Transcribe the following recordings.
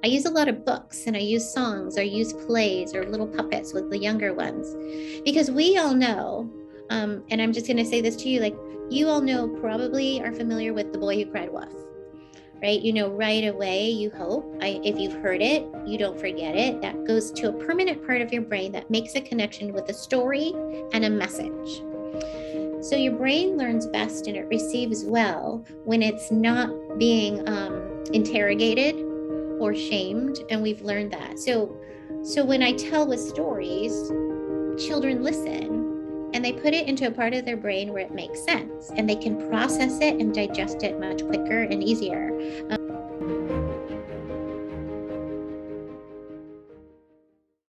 I use a lot of books, and I use songs, or I use plays or little puppets with the younger ones, because we all know, and I'm just going to say this to you, like, you all know, probably are familiar with The Boy Who Cried Wolf, right? You know, right away, you hope, if you've heard it, you don't forget it. That goes to a permanent part of your brain that makes a connection with a story and a message. So your brain learns best and it receives well when it's not being interrogated or shamed, and we've learned that. So when I tell with stories, children listen, and they put it into a part of their brain where it makes sense, and they can process it and digest it much quicker and easier.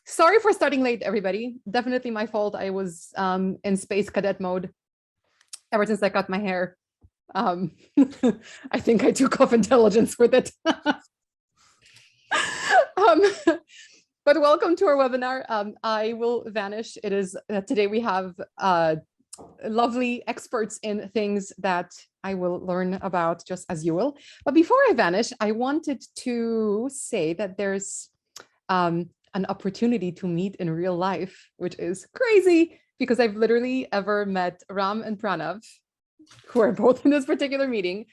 Sorry for starting late, everybody. Definitely my fault. I was in space cadet mode ever since I cut my hair. I think I took off intelligence with it. But welcome to our webinar. I will vanish. It is today we have lovely experts in things that I will learn about, just as you will. But before I vanish, I wanted to say that there's an opportunity to meet in real life, which is crazy because I've literally ever met Ram and Pranav, who are both in this particular meeting.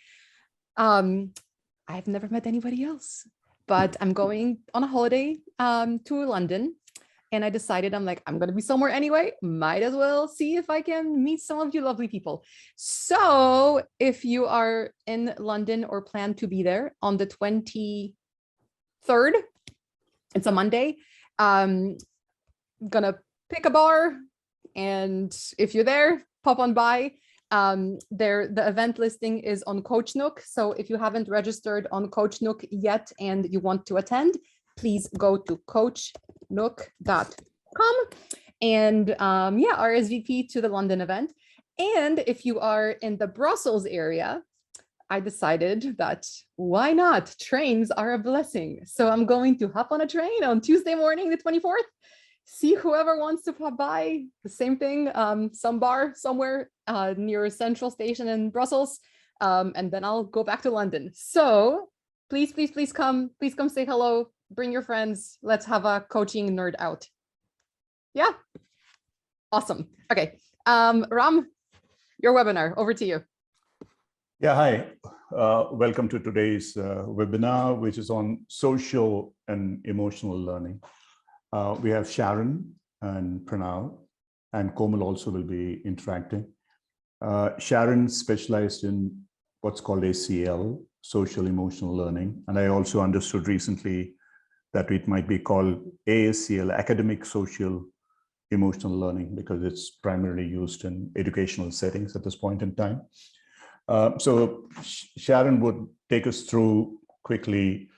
I've never met anybody else, but I'm going on a holiday to London, and I decided, I'm like, I'm going to be somewhere anyway, might as well see if I can meet some of you lovely people. So if you are in London or plan to be there on the 23rd, it's a Monday, gonna pick a bar, and if you're there, pop on by. The event listing is on Coachnook. So if you haven't registered on Coachnook yet and you want to attend, please go to coachnook.com and RSVP to the London event. And if you are in the Brussels area, I decided that why not? Trains are a blessing. So I'm going to hop on a train on Tuesday morning, the 24th, see whoever wants to pop by. The same thing, some bar somewhere near Central Station in Brussels, and then I'll go back to London. So please come say hello, bring your friends. Let's have a coaching nerd out. Yeah, awesome. Okay, Ram, your webinar, over to you. Yeah, hi. Welcome to today's webinar, which is on social and emotional learning. We have Sharon and Pranav, and Coleman also will be interacting. Sharon specialized in what's called ACL, social emotional learning. And I also understood recently that it might be called ASCL, academic social emotional learning, because it's primarily used in educational settings at this point in time. So Sharon would take us through quickly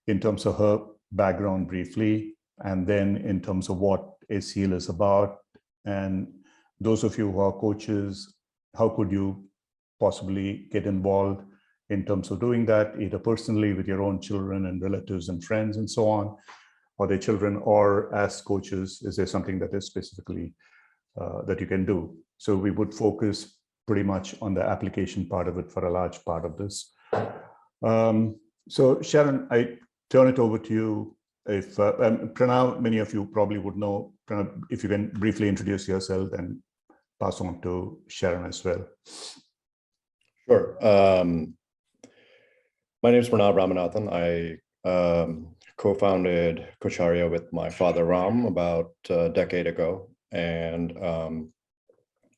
in terms of her background briefly, and then in terms of what ACL is about. And those of you who are coaches, how could you possibly get involved in terms of doing that, either personally with your own children and relatives and friends and so on, or their children, or as coaches, is there something that is specifically that you can do? So we would focus pretty much on the application part of it for a large part of this. So Sharon, I turn it over to you. If Pranav, many of you probably would know, Pranav, if you can briefly introduce yourself and pass on to Sharon as well. Sure. My name is Pranav Ramanathan. I co-founded Kocharya with my father Ram about a decade ago, and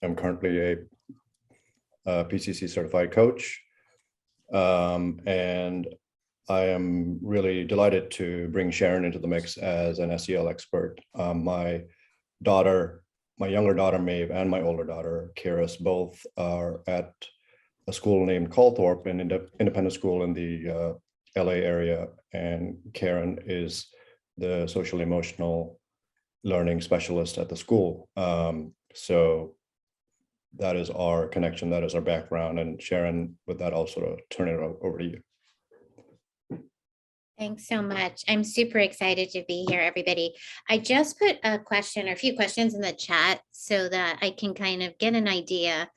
I'm currently a PCC certified coach, and I am really delighted to bring Sharon into the mix as an SEL expert. My younger daughter Maeve and my older daughter Kiris both are at a school named Calthorpe, an independent school in the LA area, and Karen is the social emotional learning specialist at the school. So that is our connection, that is our background. And Sharon, with that, I'll sort of turn it over to you. Thanks so much. I'm super excited to be here, everybody. I just put a question or a few questions in the chat so that I can kind of get an idea.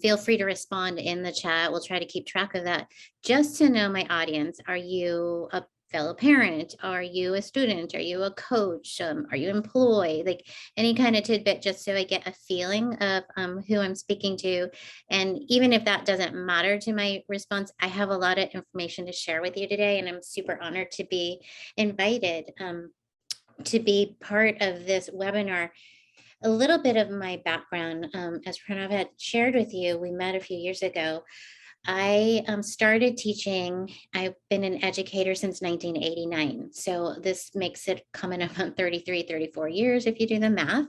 Feel free to respond in the chat. We'll try to keep track of that. Just to know my audience, are you a fellow parent? Are you a student? Are you a coach? Are you employed? Like any kind of tidbit, just so I get a feeling of who I'm speaking to. And even if that doesn't matter to my response, I have a lot of information to share with you today. And I'm super honored to be invited to be part of this webinar. A little bit of my background, as Pranav had shared with you, we met a few years ago. I started teaching. I've been an educator since 1989. So this makes it coming up on 33, 34 years if you do the math.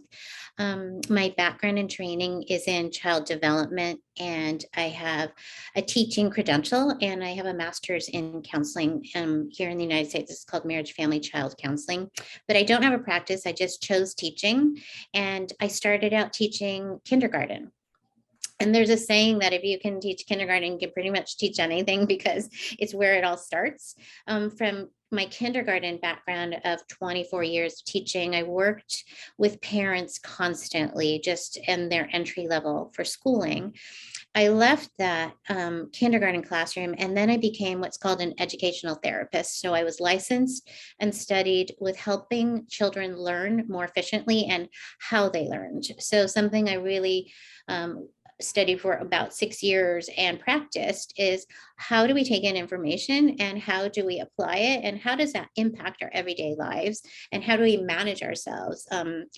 My background and training is in child development, and I have a teaching credential, and I have a master's in counseling here in the United States. It's called marriage, family, child counseling. But I don't have a practice. I just chose teaching, and I started out teaching kindergarten. And there's a saying that if you can teach kindergarten, you can pretty much teach anything, because it's where it all starts. From my kindergarten background of 24 years of teaching, I worked with parents constantly, just in their entry level for schooling. I left that kindergarten classroom, and then I became what's called an educational therapist. So I was licensed and studied with helping children learn more efficiently and how they learned. So something I really studied for about 6 years and practiced is, how do we take in information and how do we apply it, and how does that impact our everyday lives, and how do we manage ourselves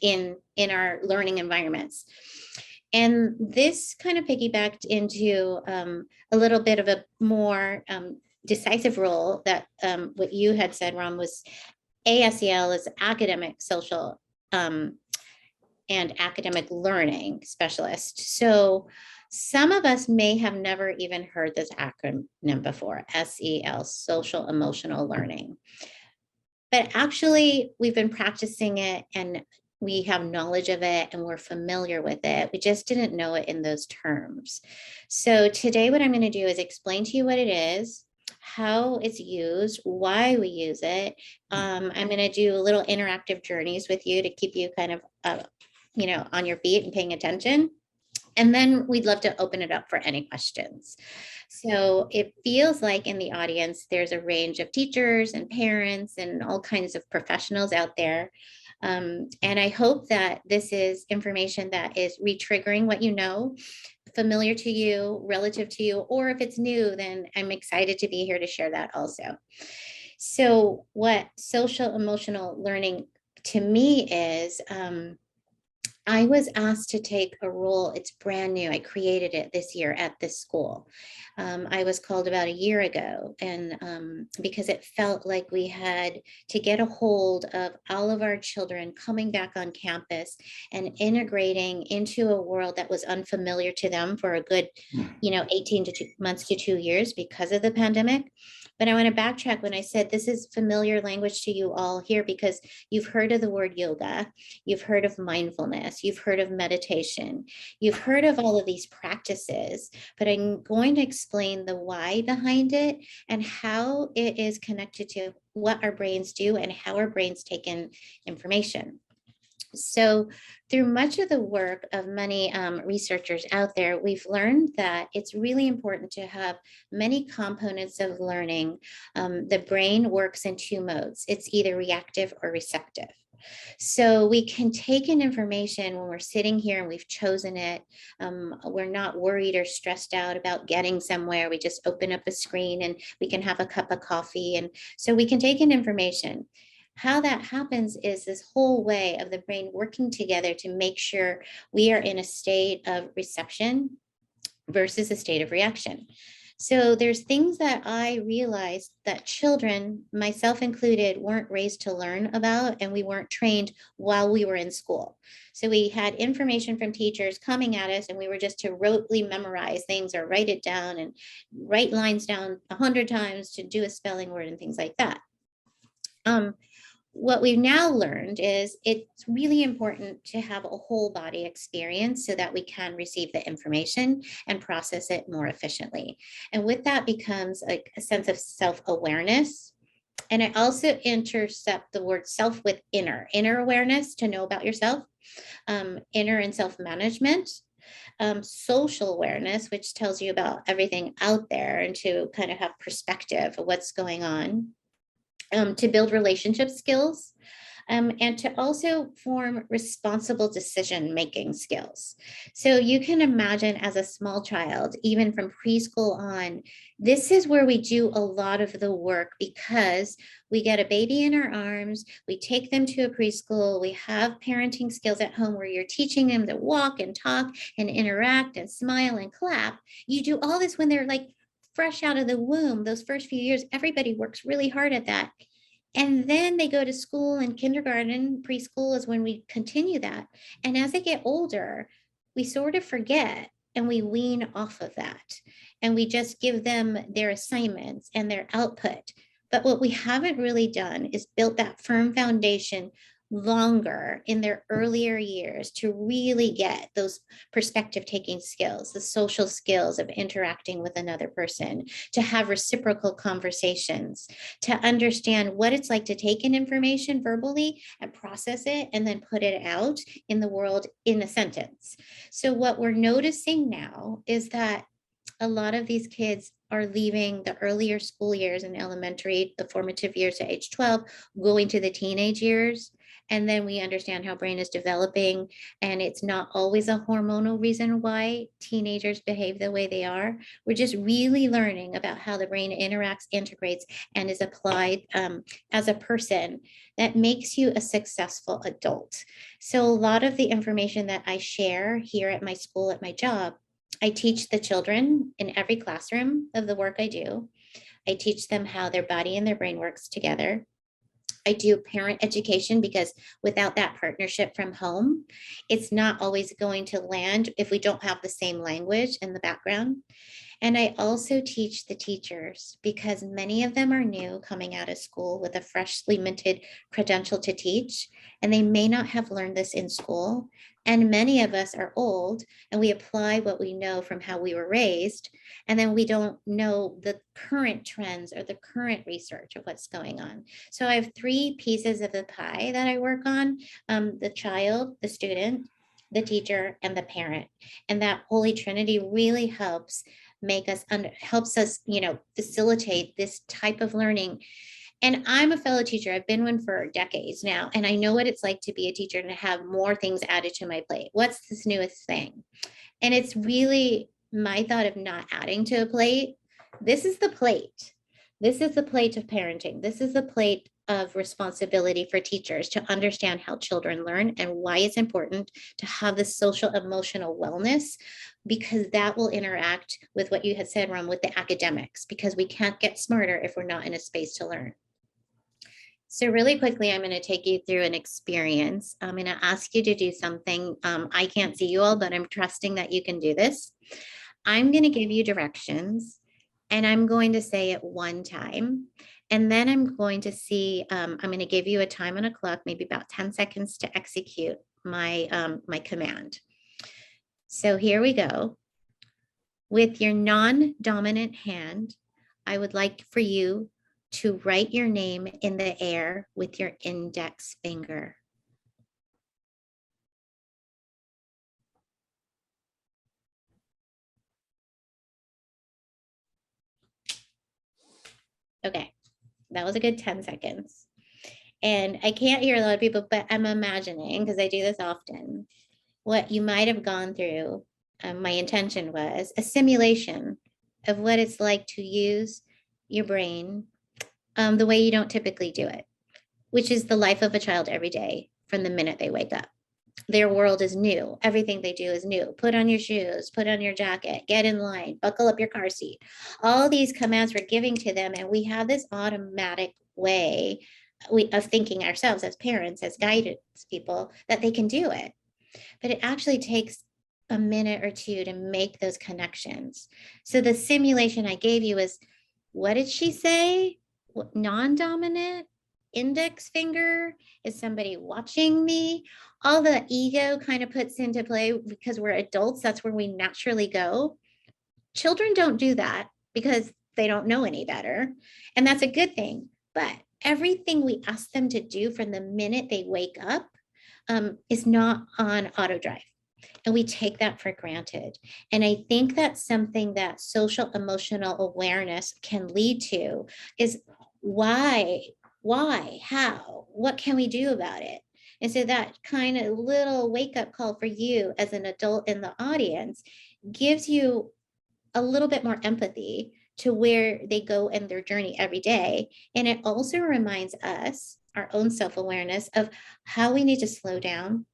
in our learning environments. And this kind of piggybacked into a little bit of a more decisive role that what you had said, Ron, was ASEL is academic, social, and academic learning specialist. So some of us may have never even heard this acronym before, SEL, social emotional learning. But actually, we've been practicing it, and we have knowledge of it, and we're familiar with it. We just didn't know it in those terms. So today what I'm going to do is explain to you what it is, how it's used, why we use it. I'm going to do little interactive journeys with you to keep you kind of on your feet and paying attention. And then we'd love to open it up for any questions. So it feels like in the audience, there's a range of teachers and parents and all kinds of professionals out there. And I hope that this is information that is re-triggering what you know, familiar to you, relative to you, or if it's new, then I'm excited to be here to share that also. So what social emotional learning to me is, I was asked to take a role. It's brand new. I created it this year at this school. I was called about a year ago, and because it felt like we had to get a hold of all of our children coming back on campus and integrating into a world that was unfamiliar to them for a good, 18 months to 2 years because of the pandemic. But I want to backtrack when I said this is familiar language to you all here, because you've heard of the word yoga, you've heard of mindfulness, you've heard of meditation, you've heard of all of these practices, but I'm going to explain the why behind it and how it is connected to what our brains do and how our brains take in information. So through much of the work of many researchers out there, we've learned that it's really important to have many components of learning. The brain works in two modes. It's either reactive or receptive. So we can take in information when we're sitting here and we've chosen it. We're not worried or stressed out about getting somewhere. We just open up a screen and we can have a cup of coffee. And so we can take in information. How that happens is this whole way of the brain working together to make sure we are in a state of reception versus a state of reaction. So there's things that I realized that children, myself included, weren't raised to learn about, and we weren't trained while we were in school. So we had information from teachers coming at us, and we were just to rotely memorize things or write it down and write lines down 100 times to do a spelling word and things like that. What we've now learned is it's really important to have a whole body experience so that we can receive the information and process it more efficiently. And with that becomes a sense of self-awareness. And I also intercept the word self with inner awareness to know about yourself, inner and self-management, social awareness, which tells you about everything out there and to kind of have perspective of what's going on. to build relationship skills, and to also form responsible decision-making skills. So you can imagine as a small child, even from preschool on, this is where we do a lot of the work because we get a baby in our arms, we take them to a preschool, we have parenting skills at home where you're teaching them to walk and talk and interact and smile and clap. You do all this when they're like fresh out of the womb. Those first few years, everybody works really hard at that. And then they go to school and kindergarten, preschool is when we continue that. And as they get older, we sort of forget and we wean off of that. And we just give them their assignments and their output. But what we haven't really done is built that firm foundation longer in their earlier years to really get those perspective taking skills, the social skills of interacting with another person, to have reciprocal conversations, to understand what it's like to take in information verbally and process it and then put it out in the world in a sentence. So what we're noticing now is that a lot of these kids are leaving the earlier school years in elementary, the formative years to age 12, going to the teenage years. And then we understand how brain is developing, and it's not always a hormonal reason why teenagers behave the way they are. We're just really learning about how the brain interacts, integrates, and is applied as a person that makes you a successful adult. So a lot of the information that I share here at my school, at my job, I teach the children in every classroom of the work I do. I teach them how their body and their brain works together. I do parent education because without that partnership from home, it's not always going to land if we don't have the same language in the background. And I also teach the teachers because many of them are new coming out of school with a freshly minted credential to teach, and they may not have learned this in school. And many of us are old and we apply what we know from how we were raised, and then we don't know the current trends or the current research of what's going on. So I have three pieces of the pie that I work on: the child, the student, the teacher, and the parent. And that holy trinity really helps helps us, facilitate this type of learning. And I'm a fellow teacher. I've been one for decades now, and I know what it's like to be a teacher and to have more things added to my plate. What's this newest thing? And it's really my thought of not adding to a plate. This is the plate. This is the plate of parenting. This is the plate of responsibility for teachers to understand how children learn and why it's important to have this social emotional wellness, because that will interact with what you had said, Ron, with the academics, because we can't get smarter if we're not in a space to learn. So really quickly, I'm going to take you through an experience. I'm going to ask you to do something. I can't see you all, but I'm trusting that you can do this. I'm going to give you directions, and I'm going to say it one time. And then I'm going to see, I'm going to give you a time on a clock, maybe about 10 seconds to execute my, my command. So here we go. With your non-dominant hand, I would like for you to write your name in the air with your index finger. Okay, that was a good 10 seconds. And I can't hear a lot of people, but I'm imagining, because I do this often, what you might have gone through. My intention was a simulation of what it's like to use your brain the way you don't typically do it, which is the life of a child every day from the minute they wake up. Their world is new. Everything they do is new. Put on your shoes, put on your jacket, get in line, buckle up your car seat. All these commands we're giving to them, and we have this automatic way of thinking ourselves as parents, as guidance people, that they can do it. But it actually takes a minute or two to make those connections. So the simulation I gave you is, what did she say? Non-dominant, index finger, is somebody watching me? All the ego kind of puts into play because we're adults. That's where we naturally go. Children don't do that because they don't know any better. And that's a good thing. But everything we ask them to do from the minute they wake up is not on auto drive. And we take that for granted. And I think that's something that social emotional awareness can lead to, is why Why? How? What can we do about it? And so that kind of little wake up call for you as an adult in the audience gives you a little bit more empathy to where they go in their journey every day. And it also reminds us, our own self-awareness, of how we need to slow down,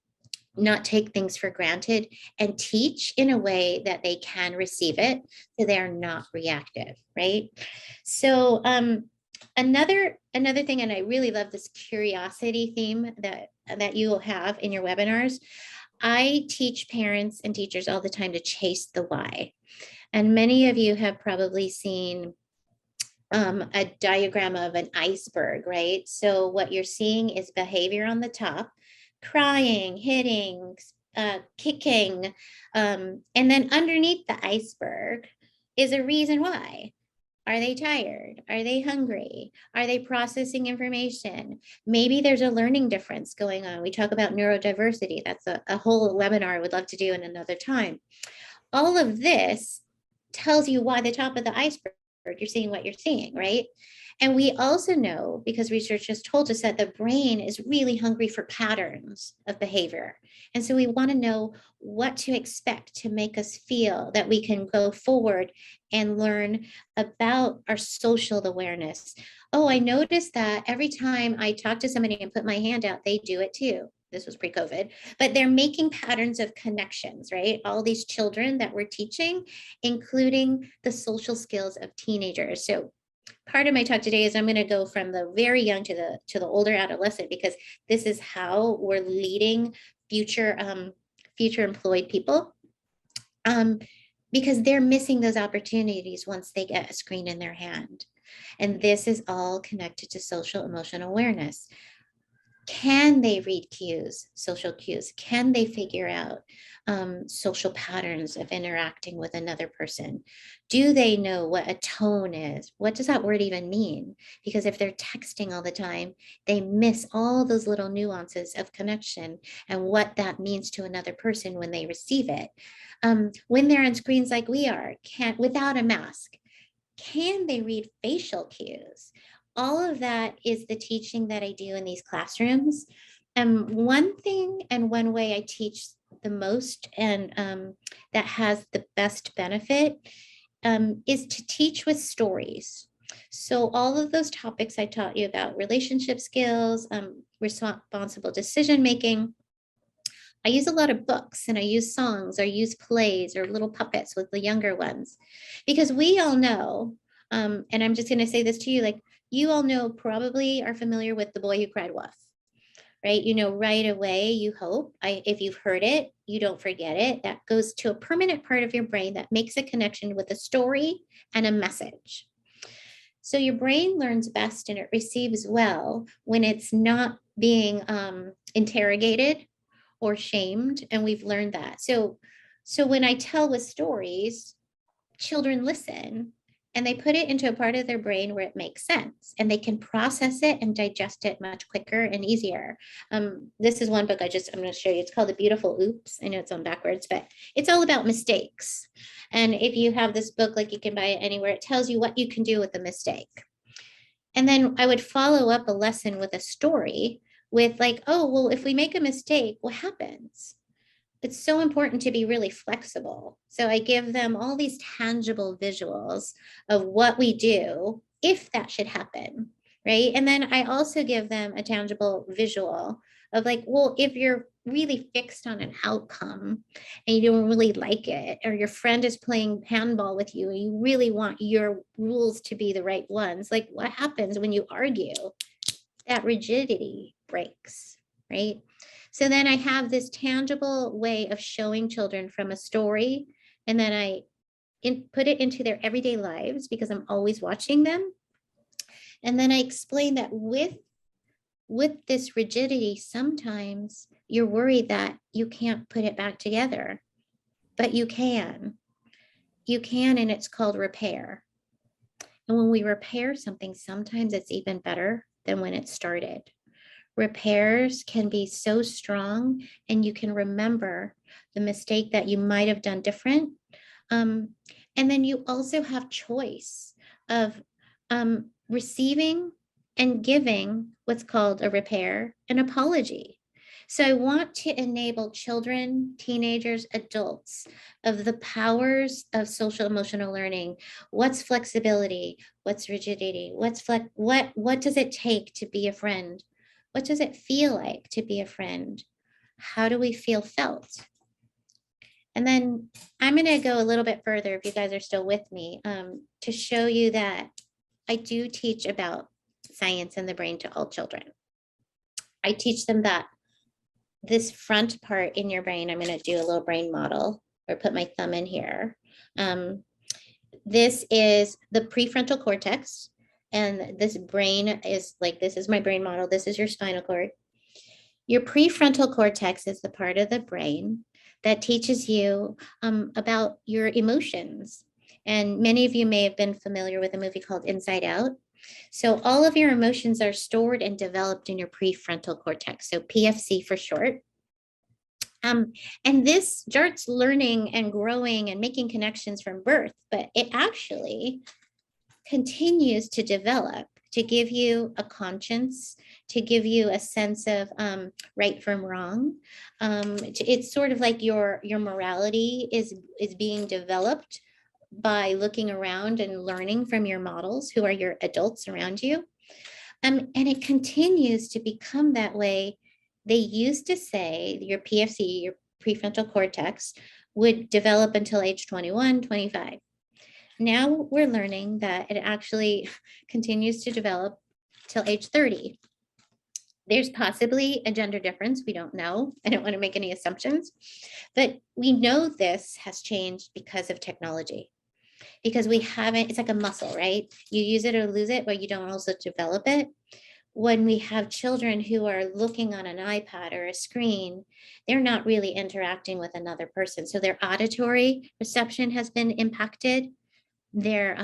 not take things for granted, and teach in a way that they can receive it so they're not reactive, right? So another thing, and I really love this curiosity theme that you will have in your webinars. I teach parents and teachers all the time to chase the why. And many of you have probably seen a diagram of an iceberg, right? So what you're seeing is behavior on the top, crying, hitting, kicking, and then underneath the iceberg is a reason why. Are they tired? Are they hungry? Are they processing information? Maybe there's a learning difference going on. We talk about neurodiversity. That's a whole webinar I would love to do in another time. All of this tells you why the top of the iceberg, you're seeing what you're seeing, right? And we also know, because research has told us, that the brain is really hungry for patterns of behavior. And so we want to know what to expect to make us feel that we can go forward and learn about our social awareness. Oh, I noticed that every time I talk to somebody and put my hand out, they do it too. This was pre-COVID, but they're making patterns of connections, right? All these children that we're teaching, including the social skills of teenagers. So part of my talk today is I'm going to go from the very young to the older adolescent, because this is how we're leading future employed people, because they're missing those opportunities once they get a screen in their hand. And this is all connected to social emotional awareness. Can they read cues, social cues? Can they figure out social patterns of interacting with another person? Do they know what a tone is? What does that word even mean? Because if they're texting all the time, they miss all those little nuances of connection and what that means to another person when they receive it. When they're on screens like we are, without a mask, can they read facial cues? All of that is the teaching that I do in these classrooms. One thing and one way I teach the most, and that has the best benefit, is to teach with stories. So all of those topics I taught you about, relationship skills, responsible decision making, I use a lot of books, and I use songs, or use plays or little puppets with the younger ones, because we all know, and I'm just going to say this to you, like, you all know, probably are familiar with The Boy Who Cried Wolf, right? You know, right away, you hope, if you've heard it, you don't forget it. That goes to a permanent part of your brain that makes a connection with a story and a message. So your brain learns best and it receives well when it's not being interrogated or shamed. And we've learned that. So when I tell with stories, children listen, and they put it into a part of their brain where it makes sense, and they can process it and digest it much quicker and easier. This is one book I'm going to show you. It's called The Beautiful Oops. I know it's on backwards, but it's all about mistakes. And if you have this book, like, you can buy it anywhere, it tells you what you can do with a mistake. And then I would follow up a lesson with a story with, like, oh, well, if we make a mistake, what happens? It's so important to be really flexible. So I give them all these tangible visuals of what we do if that should happen, right? And then I also give them a tangible visual of, like, well, if you're really fixed on an outcome and you don't really like it, or your friend is playing handball with you and you really want your rules to be the right ones, like, what happens when you argue? That rigidity breaks, right? So then I have this tangible way of showing children from a story, and then I put it into their everyday lives, because I'm always watching them. And then I explain that with this rigidity, sometimes you're worried that you can't put it back together, but you can. You can, and it's called repair. And when we repair something, sometimes it's even better than when it started. Repairs can be so strong, and you can remember the mistake that you might have done different. And then you also have choice of receiving and giving what's called a repair, an apology. So I want to enable children, teenagers, adults of the powers of social emotional learning. What's flexibility? What's rigidity? What does it take to be a friend? What does it feel like to be a friend? How do we feel felt? And then I'm going to go a little bit further, if you guys are still with me, to show you that I do teach about science and the brain to all children. I teach them that this front part in your brain, I'm going to do a little brain model or put my thumb in here. This is the prefrontal cortex. And this brain is like, this is my brain model. This is your spinal cord. Your prefrontal cortex is the part of the brain that teaches you about your emotions. And many of you may have been familiar with a movie called Inside Out. So all of your emotions are stored and developed in your prefrontal cortex, so PFC for short. And this starts learning and growing and making connections from birth, but it actually continues to develop to give you a conscience, to give you a sense of right from wrong. It's sort of like your morality is being developed by looking around and learning from your models, who are your adults around you. And it continues to become that way. They used to say your PFC, your prefrontal cortex, would develop until age 21, 25. Now we're learning that it actually continues to develop till age 30. There's possibly a gender difference. We don't know. I don't want to make any assumptions, but we know this has changed because of technology. Because we haven't, it's like a muscle, right? You use it or lose it, but you don't also develop it. When we have children who are looking on an iPad or a screen, they're not really interacting with another person. So their auditory reception has been impacted. Their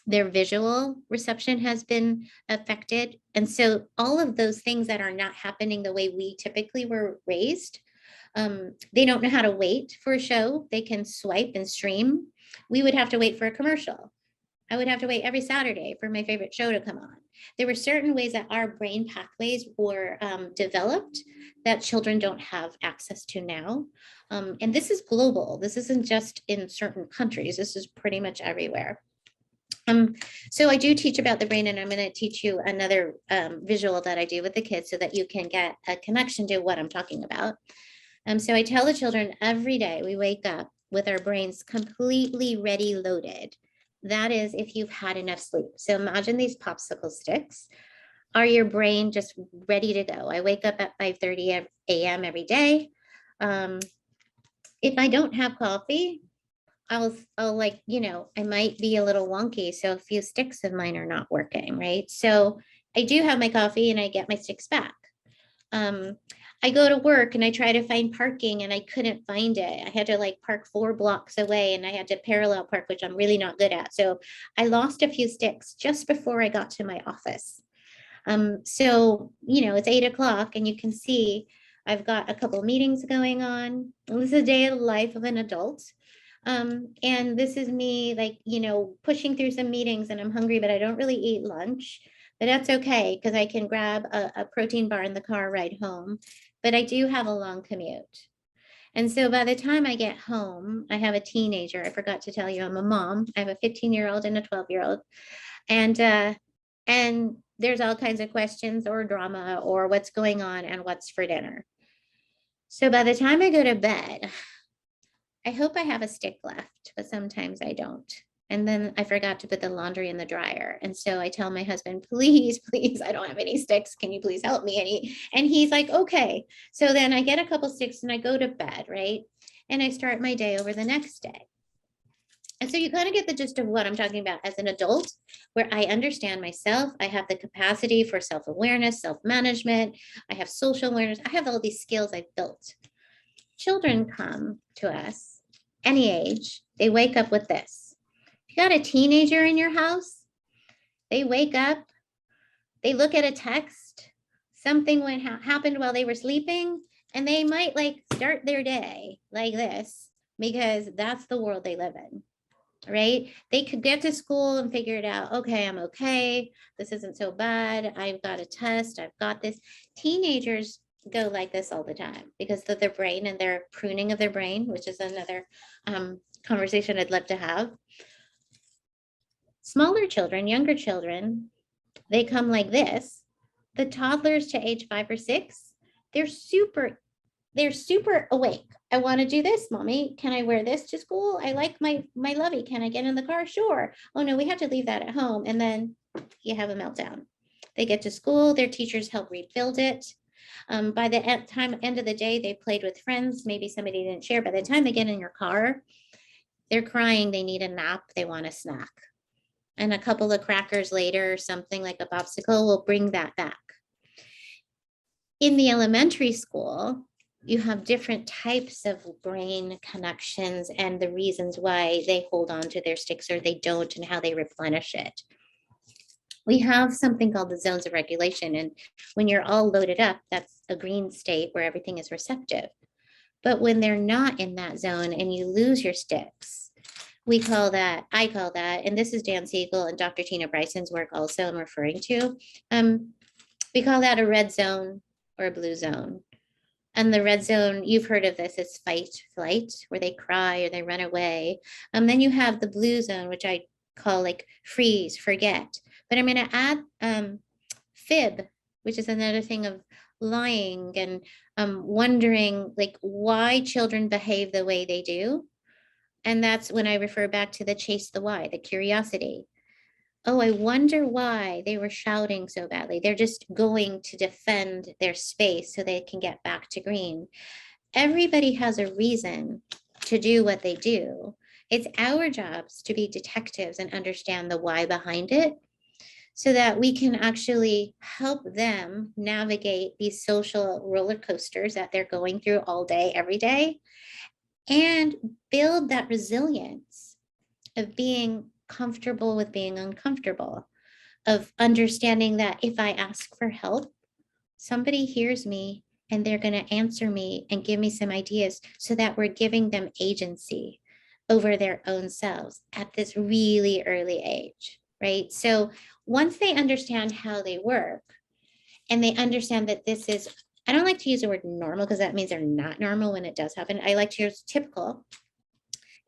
visual reception has been affected. And so all of those things that are not happening the way we typically were raised, they don't know how to wait for a show. They can swipe and stream. We would have to wait for a commercial. I would have to wait every Saturday for my favorite show to come on. There were certain ways that our brain pathways were developed that children don't have access to now. And this is global. This isn't just in certain countries. This is pretty much everywhere. So I do teach about the brain, and I'm going to teach you another visual that I do with the kids so that you can get a connection to what I'm talking about. So I tell the children every day we wake up with our brains completely ready loaded. That is if you've had enough sleep. So imagine these popsicle sticks are your brain just ready to go. I wake up at 5:30 a.m. every day. If I don't have coffee, I'll like, I might be a little wonky. So a few sticks of mine are not working, right? So I do have my coffee and I get my sticks back. I go to work and I try to find parking and I couldn't find it. I had to like park 4 blocks away and I had to parallel park, which I'm really not good at. So I lost a few sticks just before I got to my office. So, it's 8 o'clock and you can see I've got a couple meetings going on. This is a day of the life of an adult. And this is me like, pushing through some meetings and I'm hungry, but I don't really eat lunch. But that's okay because I can grab a protein bar in the car ride home. But I do have a long commute. And so by the time I get home, I have a teenager. I forgot to tell you I'm a mom. I have a 15-year-old and a 12-year-old. And there's all kinds of questions or drama or what's going on and what's for dinner. So by the time I go to bed, I hope I have a stick left, but sometimes I don't. And then I forgot to put the laundry in the dryer. And so I tell my husband, please, I don't have any sticks. Can you please help me? And he's like, okay. So then I get a couple sticks and I go to bed, right? And I start my day over the next day. And so you kind of get the gist of what I'm talking about as an adult, where I understand myself. I have the capacity for self-awareness, self-management. I have social awareness. I have all these skills I've built. Children come to us any age. They wake up with this. You got a teenager in your house, they wake up, they look at a text, something happened while they were sleeping, and they might like start their day like this because that's the world they live in. right? They could get to school and figure it out. Okay, I'm okay. This isn't so bad. I've got a test. I've got this. Teenagers go like this all the time because of their brain and their pruning of their brain, which is another conversation I'd love to have. Smaller children, younger children, they come like this. The toddlers to age 5 or 6, they're super awake. I want to do this, mommy. Can I wear this to school? I like my lovey. Can I get in the car? Sure. Oh no, we have to leave that at home. And then you have a meltdown. They get to school, their teachers help rebuild it. By the end of the day, they played with friends. Maybe somebody didn't share. By the time they get in your car, they're crying. They need a nap. They want a snack. And a couple of crackers later, something like a popsicle will bring that back. In the elementary school, you have different types of brain connections and the reasons why they hold on to their sticks or they don't and how they replenish it. We have something called the zones of regulation. And when you're all loaded up, that's a green state where everything is receptive. But when they're not in that zone and you lose your sticks, I call that, and this is Dan Siegel and Dr. Tina Bryson's work also I'm referring to. We call that a red zone or a blue zone. And the red zone, you've heard of this, it's fight, flight, where they cry or they run away. Then you have the blue zone, which I call like freeze, forget. But I'm going to add fib, which is another thing of lying and wondering like why children behave the way they do. And that's when I refer back to the chase the why, the curiosity. Oh, I wonder why they were shouting so badly. They're just going to defend their space so they can get back to green. Everybody has a reason to do what they do. It's our jobs to be detectives and understand the why behind it so that we can actually help them navigate these social roller coasters that they're going through all day, every day, and build that resilience of being comfortable with being uncomfortable, of understanding that if I ask for help, somebody hears me and they're going to answer me and give me some ideas so that we're giving them agency over their own selves at this really early age, right? So once they understand how they work and they understand that this is, I don't like to use the word normal because that means they're not normal when it does happen. I like to use typical.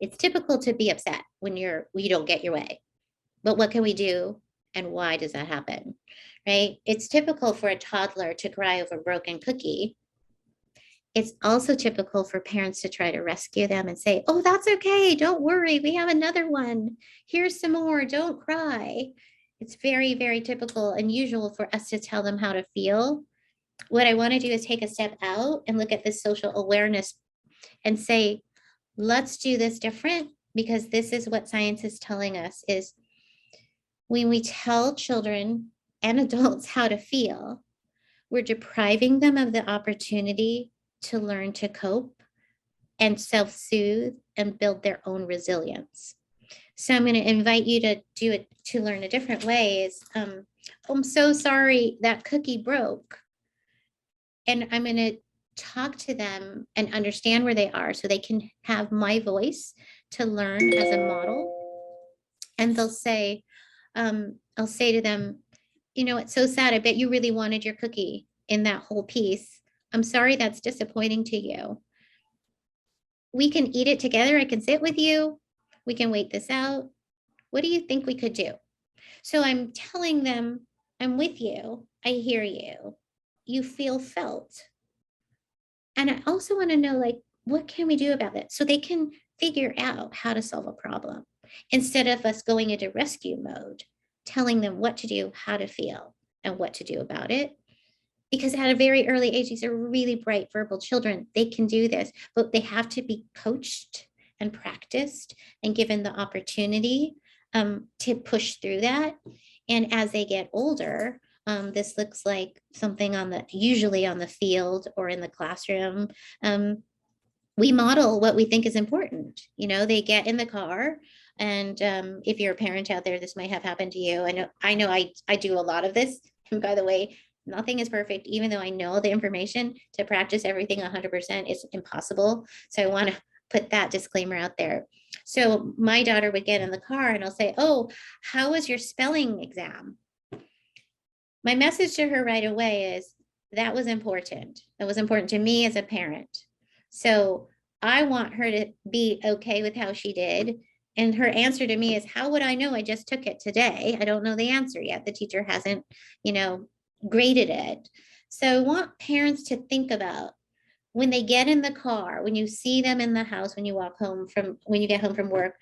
It's typical to be upset when you don't get your way. But what can we do? And why does that happen? Right? It's typical for a toddler to cry over a broken cookie. It's also typical for parents to try to rescue them and say, oh, that's okay. Don't worry. We have another one. Here's some more. Don't cry. It's very, very typical and usual for us to tell them how to feel. What I want to do is take a step out and look at this social awareness and say, let's do this different, because this is what science is telling us is when we tell children and adults how to feel, we're depriving them of the opportunity to learn to cope and self-soothe and build their own resilience. So I'm going to invite you to do it, to learn a different way is, I'm so sorry that cookie broke. And I'm going to talk to them and understand where they are so they can have my voice to learn as a model. And they'll say, I'll say to them, you know, it's so sad. I bet you really wanted your cookie in that whole piece. I'm sorry that's disappointing to you. We can eat it together. I can sit with you. We can wait this out. What do you think we could do? So I'm telling them, I'm with you. I hear you. You feel felt. And I also want to know, like, what can we do about it? So they can figure out how to solve a problem instead of us going into rescue mode, telling them what to do, how to feel, and what to do about it. Because at a very early age, these are really bright verbal children. They can do this, but they have to be coached and practiced and given the opportunity to push through that. And as they get older, this looks like something usually on the field or in the classroom. We model what we think is important. You know, they get in the car, and if you're a parent out there, this might have happened to you. I know I do a lot of this. And by the way, nothing is perfect. Even though I know the information, to practice everything 100% is impossible. So put that disclaimer out there. So my daughter would get in the car and I'll say, oh, how was your spelling exam? My message to her right away is, that was important. That was important to me as a parent. So I want her to be okay with how she did. And her answer to me is, how would I know? I just took it today. I don't know the answer yet. The teacher hasn't, graded it. So I want parents to think about, when they get in the car, when you see them in the house, when you get home from work,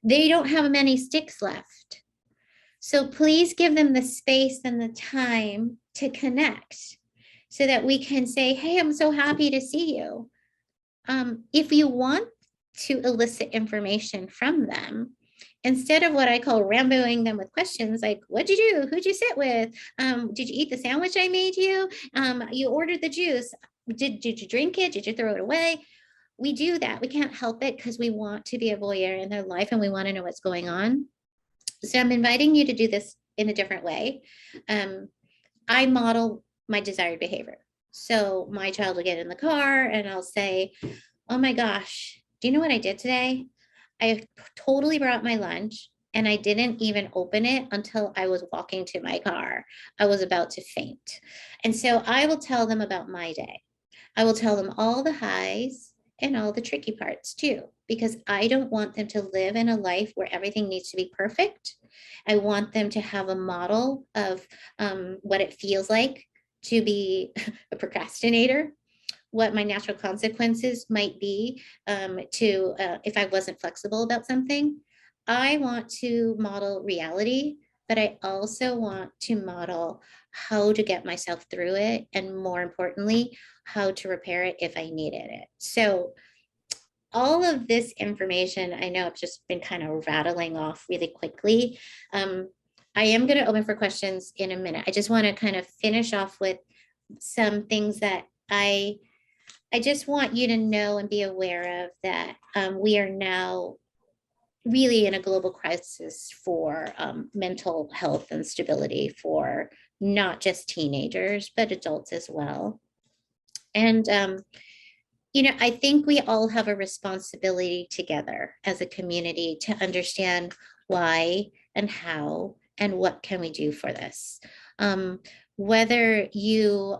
they don't have many sticks left. So please give them the space and the time to connect so that we can say, hey, I'm so happy to see you. If you want to elicit information from them, instead of what I call ramboing them with questions like, what'd you do? Who'd you sit with? Did you eat the sandwich I made you? You ordered the juice. Did you drink it? Did you throw it away? We do that. We can't help it because we want to be a voyeur in their life and we want to know what's going on. So I'm inviting you to do this in a different way. I model my desired behavior. So my child will get in the car and I'll say, oh my gosh, do you know what I did today? I totally brought my lunch and I didn't even open it until I was walking to my car. I was about to faint. And so I will tell them about my day. I will tell them all the highs and all the tricky parts too, because I don't want them to live in a life where everything needs to be perfect. I want them to have a model of what it feels like to be a procrastinator, what my natural consequences might be if I wasn't flexible about something. I want to model reality, but I also want to model how to get myself through it, and more importantly, how to repair it if I needed it. So all of this information, I know I've just been kind of rattling off really quickly. I am going to open for questions in a minute. I just want to kind of finish off with some things that I just want you to know and be aware of, that we are now really in a global crisis for mental health and stability for not just teenagers, but adults as well. And, I think we all have a responsibility together as a community to understand why and how and what can we do for this. Whether you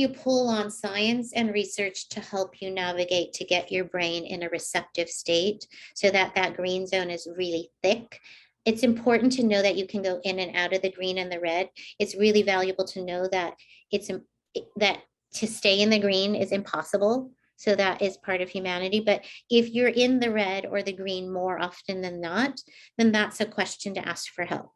pull on science and research to help you navigate to get your brain in a receptive state so that that green zone is really thick. It's important to know that you can go in and out of the green and the red. It's really valuable to know that that to stay in the green is impossible. So that is part of humanity. But if you're in the red or the green more often than not, then that's a question to ask for help.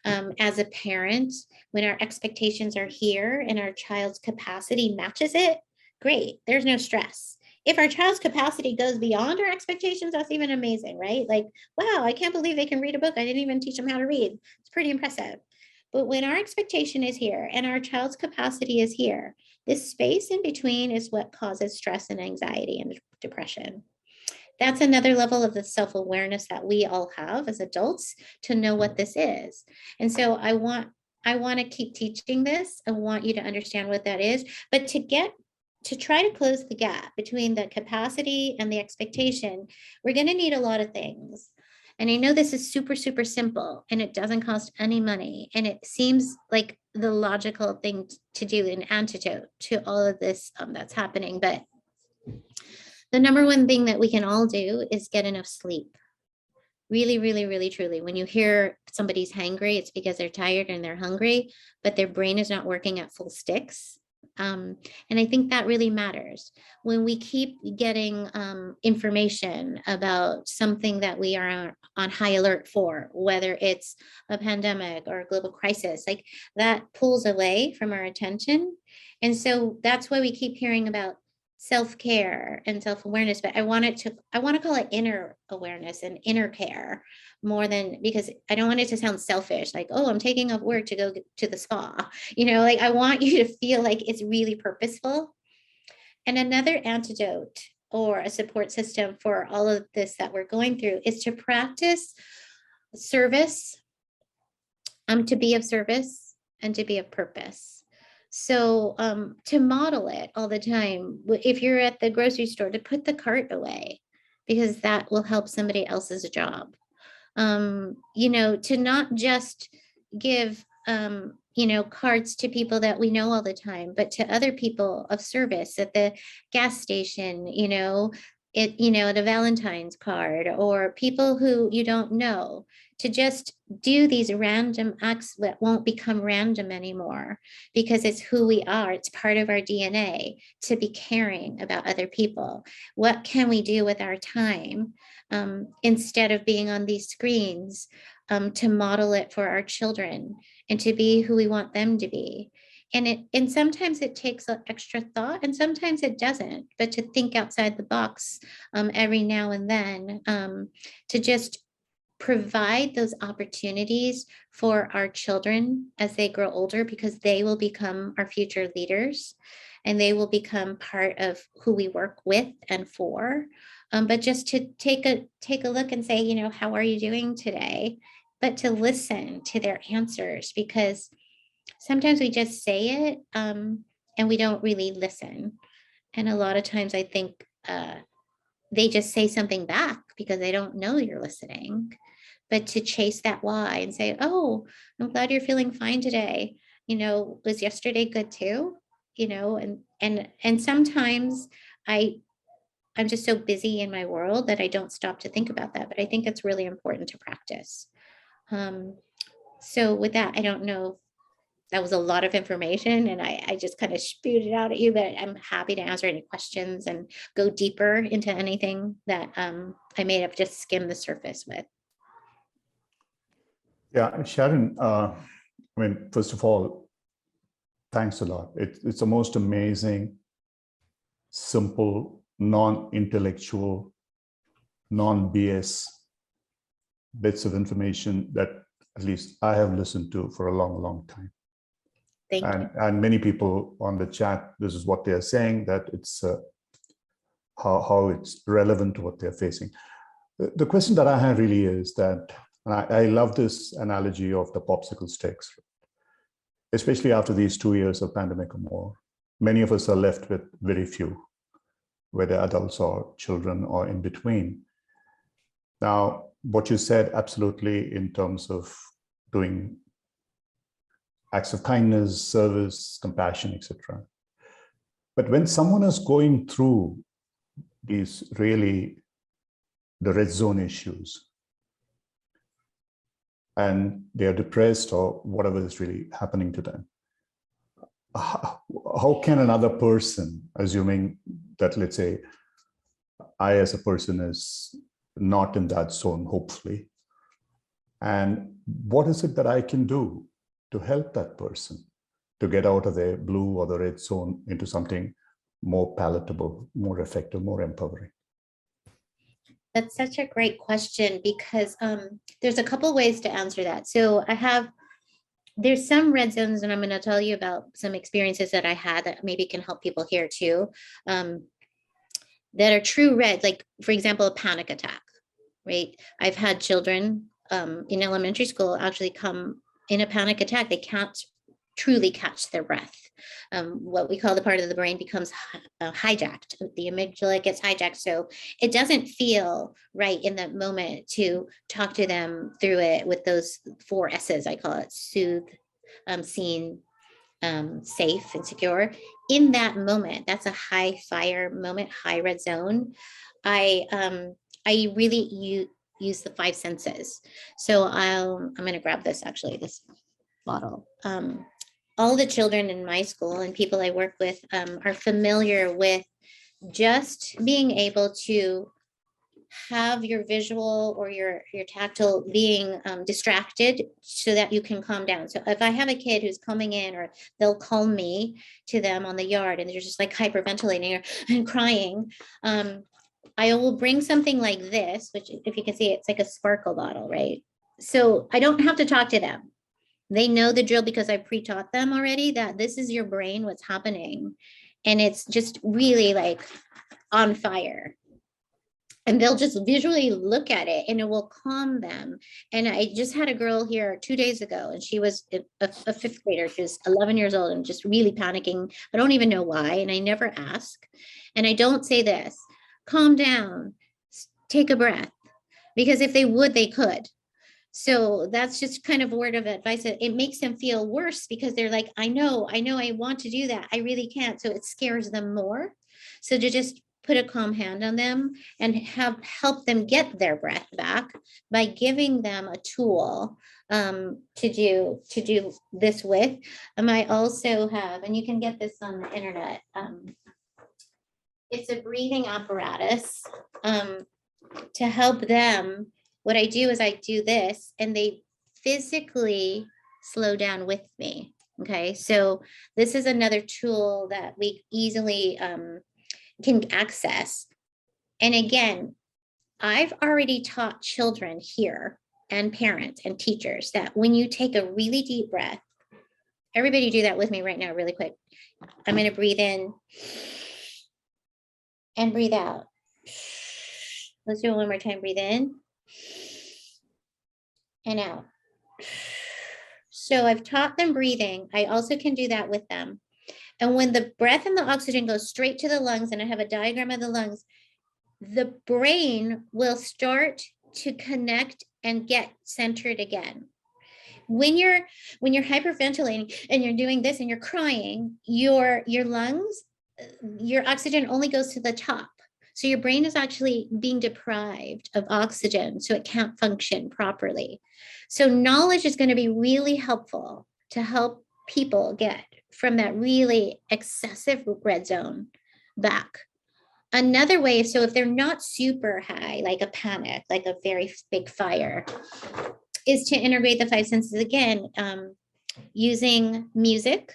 As a parent, when our expectations are here and our child's capacity matches it, great, there's no stress. If our child's capacity goes beyond our expectations, that's even amazing, right? Like, wow, I can't believe they can read a book. I didn't even teach them how to read. It's pretty impressive. But when our expectation is here and our child's capacity is here, this space in between is what causes stress and anxiety and depression. That's another level of the self-awareness that we all have as adults to know what this is. And so I want to keep teaching this. I want you to understand what that is, but to try to close the gap between the capacity and the expectation, we're going to need a lot of things. And I know this is super, super simple and it doesn't cost any money. And it seems like the logical thing to do, an antidote to all of this that's happening. But the number one thing that we can all do is get enough sleep. Really, really, really, truly. When you hear somebody's hangry, it's because they're tired and they're hungry, but their brain is not working at full sticks. And I think that really matters. When we keep getting information about something that we are on high alert for, whether it's a pandemic or a global crisis, like that pulls away from our attention. And so that's why we keep hearing about self-care and self-awareness, but I want to call it inner awareness and inner care more than, because I don't want it to sound selfish, like, oh, I'm taking off work to go to the spa, like I want you to feel like it's really purposeful. And another antidote or a support system for all of this that we're going through is to practice service, to be of service and to be of purpose. So to model it all the time, if you're at the grocery store, to put the cart away, because that will help somebody else's job. You know, to not just give, you know, cards to people that we know all the time, but to other people of service at the gas station, you know, the Valentine's card, or people who you don't know, to just do these random acts that won't become random anymore, because it's who we are. It's part of our DNA to be caring about other people. What can we do with our time, instead of being on these screens, to model it for our children and to be who we want them to be? And sometimes it takes an extra thought, and sometimes it doesn't, but to think outside the box every now and then, to just provide those opportunities for our children as they grow older, because they will become our future leaders, and they will become part of who we work with and for. But just to take a look and say, you know, how are you doing today? But to listen to their answers, because sometimes we just say it, and we don't really listen. And a lot of times I think they just say something back because they don't know you're listening. But to chase that why and say, oh, I'm glad you're feeling fine today. You know, was yesterday good too? You know, and sometimes I'm just so busy in my world that I don't stop to think about that. But I think it's really important to practice. So with that, I don't know, that was a lot of information, and I just kind of spewed it out at you, but I'm happy to answer any questions and go deeper into anything that I may have just skimmed the surface with. Yeah, Sharon, I mean, first of all, thanks a lot. It's the most amazing, simple, non-intellectual, non-BS bits of information that at least I have listened to for a long, long time. Thank you. And many people on the chat, this is what they're saying, that it's how it's relevant to what they're facing. The question that I have really is that, and I love this analogy of the popsicle sticks, especially after these 2 years of pandemic or more. Many of us are left with very few, whether adults or children or in between. Now, what you said, absolutely, in terms of doing acts of kindness, service, compassion, etc. But when someone is going through these really the red zone issues, and they're depressed or whatever is really happening to them, how can another person, assuming that, let's say, I as a person is not in that zone, hopefully, and what is it that I can do to help that person to get out of the blue or the red zone into something more palatable, more effective, more empowering? That's such a great question, because there's a couple ways to answer that. So there's some red zones, and I'm going to tell you about some experiences that I had that maybe can help people here too, that are true red, like, for example, a panic attack, right? I've had children in elementary school actually come in a panic attack. They can't truly catch their breath. What we call the part of the brain becomes hijacked. The amygdala gets hijacked. So it doesn't feel right in that moment to talk to them through it with those 4 S's, I call it: soothe, seen, safe, and secure. In that moment, that's a high fire moment, high red zone. I really use the 5 senses. So I'm going to grab this, actually, this bottle. All the children in my school and people I work with are familiar with just being able to have your visual or your tactile being distracted so that you can calm down. So if I have a kid who's coming in, or they'll call me to them on the yard and they're just like hyperventilating and crying, I will bring something like this, which, if you can see, it's like a sparkle bottle, right? So I don't have to talk to them. They know the drill because I pre-taught them already that this is your brain, what's happening. And it's just really like on fire. and they'll just visually look at it and it will calm them. And I just had a girl here 2 days ago, and she was a fifth grader. She was 11 years old and just really panicking. I don't even know why. And I never ask. And I don't say this, calm down, take a breath, because if they would, they could. So that's just kind of a word of advice. It makes them feel worse because they're like, I know I want to do that. I really can't. So it scares them more. So to just put a calm hand on them and help them get their breath back by giving them a tool to do this with. I also have, and you can get this on the internet. It's a breathing apparatus to help them. What I do is I do this and they physically slow down with me. Okay, so this is another tool that we easily can access. And again, I've already taught children here and parents and teachers that when you take a really deep breath, everybody do that with me right now, really quick. I'm going to breathe in and breathe out. Let's do it one more time. Breathe in and out. So I've taught them breathing. I also can do that with them. And when the breath and the oxygen goes straight to the lungs, and I have a diagram of the lungs, the brain will start to connect and get centered again. When you're hyperventilating and you're doing this and you're crying, your lungs, your oxygen only goes to the top. So your brain is actually being deprived of oxygen, so it can't function properly. So knowledge is going to be really helpful to help people get from that really excessive red zone back. Another way, so if they're not super high, like a panic, like a very big fire, is to integrate the five senses again, using music,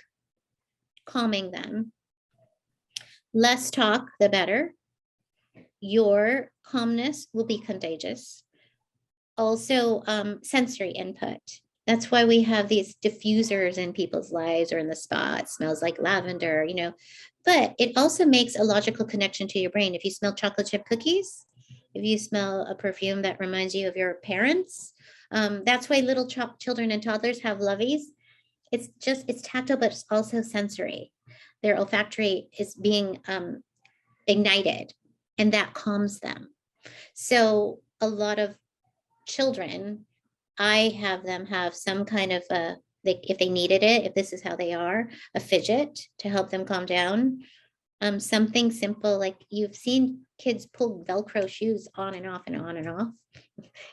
calming them. Less talk, the better. Your calmness will be contagious. Also, sensory input. That's why we have these diffusers in people's lives or in the spa. It smells like lavender, but it also makes a logical connection to your brain. If you smell chocolate chip cookies, if you smell a perfume that reminds you of your parents, that's why little children and toddlers have loveys. It's tactile, but it's also sensory. Their olfactory is being ignited, and that calms them. So a lot of children, I have them have some kind of if they needed it, if this is how they are, a fidget to help them calm down. Something simple, like you've seen kids pull Velcro shoes on and off and on and off.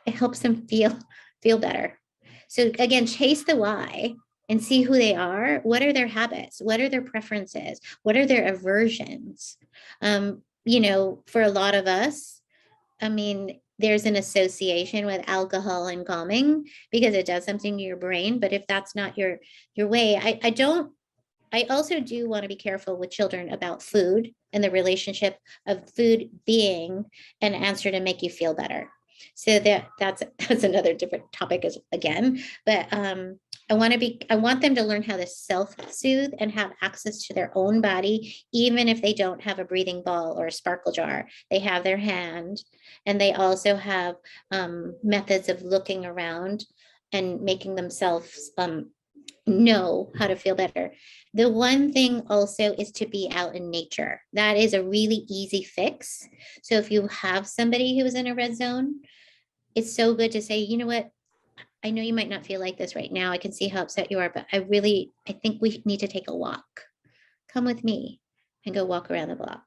It helps them feel better. So again, chase the why and see who they are. What are their habits? What are their preferences? What are their aversions? For a lot of us, there's an association with alcohol and calming because it does something to your brain. But if that's not your way, I also do want to be careful with children about food and the relationship of food being an answer to make you feel better. So that's another different topic again. But I want them to learn how to self-soothe and have access to their own body, even if they don't have a breathing ball or a sparkle jar. They have their hand, and they also have methods of looking around and making themselves know how to feel better. The one thing also is to be out in nature. That is a really easy fix. So if you have somebody who is in a red zone, it's so good to say, you know what? I know you might not feel like this right now. I can see how upset you are, but I think we need to take a walk. Come with me and go walk around the block,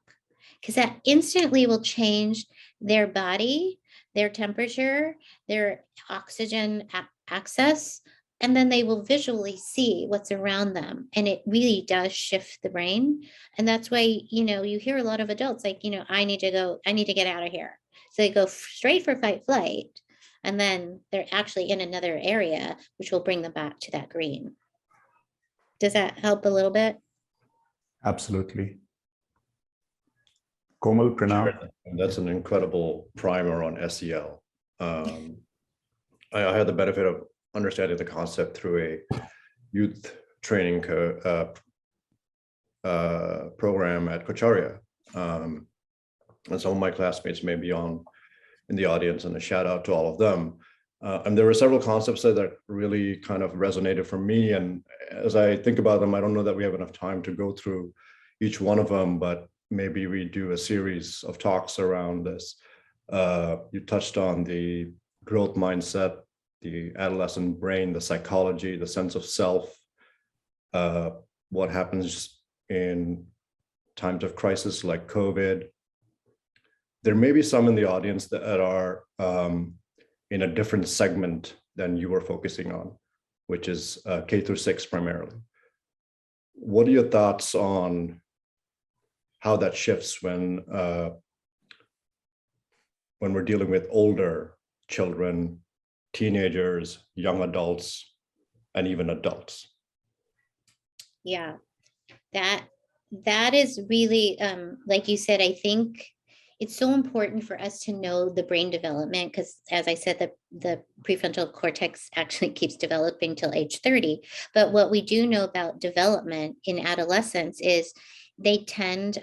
because that instantly will change their body, their temperature, their oxygen access, and then they will visually see what's around them. And it really does shift the brain. And that's why, you hear a lot of adults like, I need to get out of here. So they go straight for fight flight. And then they're actually in another area, which will bring them back to that green. Does that help a little bit? Absolutely. Komal, Pranav. That's an incredible primer on SEL. I had the benefit of understanding the concept through a youth training program at Cocharya. And some of my classmates may be on in the audience, and a shout out to all of them. And there were several concepts that really kind of resonated for me. And as I think about them, I don't know that we have enough time to go through each one of them, but maybe we do a series of talks around this. You touched on the growth mindset, the adolescent brain, the psychology, the sense of self, what happens in times of crisis like COVID. There may be some in the audience that are in a different segment than you were focusing on, which is K through 6 primarily. What are your thoughts on how that shifts when we're dealing with older children, teenagers, young adults, and even adults? Yeah, that is really, like you said, I think it's so important for us to know the brain development, because as I said, the prefrontal cortex actually keeps developing till age 30. But what we do know about development in adolescence is they tend,